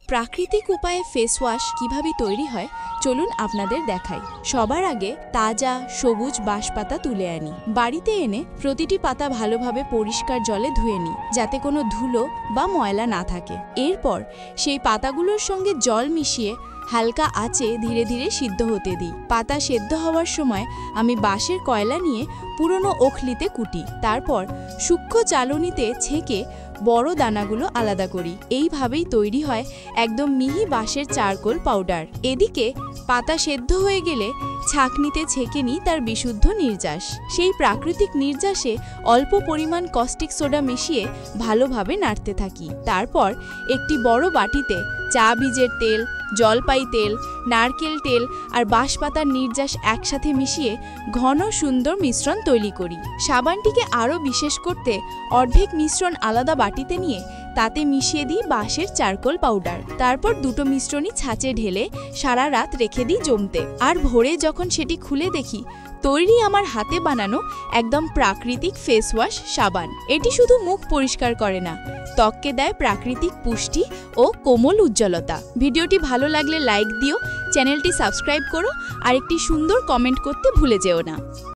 প্রাকৃতিক উপায়ে face wash কিভাবে তৈরি হয় চলুন আপনাদের দেখাই। সবার আগে তাজা সবুজ বাঁশপাতা তুলে আনি। বাড়িতে এনে প্রতিটি পাতা ভালোভাবে পরিষ্কার জলে ধুয়ে নিই, যাতে কোনো ধুলো বা ময়লা না থাকে। এরপর সেই পাতাগুলোর সঙ্গে জল মিশিয়ে হালকা আঁচে ধীরে ধীরে সিদ্ধ হতে দিই। পাতা সেদ্ধ হওয়ার সময় আমি বাঁশের কয়লা নিয়ে পুরনো ওখলিতে কুটি, তারপর সূক্ষ্ম চালনিতে ছেঁকে বড় দানাগুলো আলাদা করি। এইভাবেই তৈরি হয় একদম মিহি বাঁশের চারকোল পাউডার। এদিকে পাতা সেদ্ধ হয়ে গেলে ছাঁকনিতে ছেঁকে নিই তার বিশুদ্ধ নির্যাস। সেই প্রাকৃতিক নির্যাসে অল্প পরিমাণ কস্টিক সোডা মিশিয়ে ভালোভাবে নাড়তে থাকি। তারপর একটি বড় বাটিতে চা বীজের তেল, জলপাই তেল, নারকেল তেল আর বাঁশপাতার নির্যাস একসাথে মিশিয়ে ঘন সুন্দর মিশ্রণ তৈরি করি। সাবানটিকে আরও বিশেষ করতে অর্ধেক মিশ্রণ আলাদা বাটিতে নিয়ে তাতে মিশিয়ে দিই বাঁশের চারকোল পাউডার। তারপর দুটো মিশ্রণই ছাঁচে ঢেলে সারা রাত রেখে দিই জমতে। আর ভোরে যখন সেটি খুলে দেখি, তৈরি আমার হাতে বানানো একদম প্রাকৃতিক ফেস ওয়াশ সাবান। এটি শুধু মুখ পরিষ্কার করে না, ত্বককে দেয় প্রাকৃতিক পুষ্টি ও কোমল উজ্জ্বলতা। ভিডিওটি ভালো লাগলে লাইক দিও, চ্যানেলটি সাবস্ক্রাইব করো আর একটি সুন্দর কমেন্ট করতে ভুলে যেও না।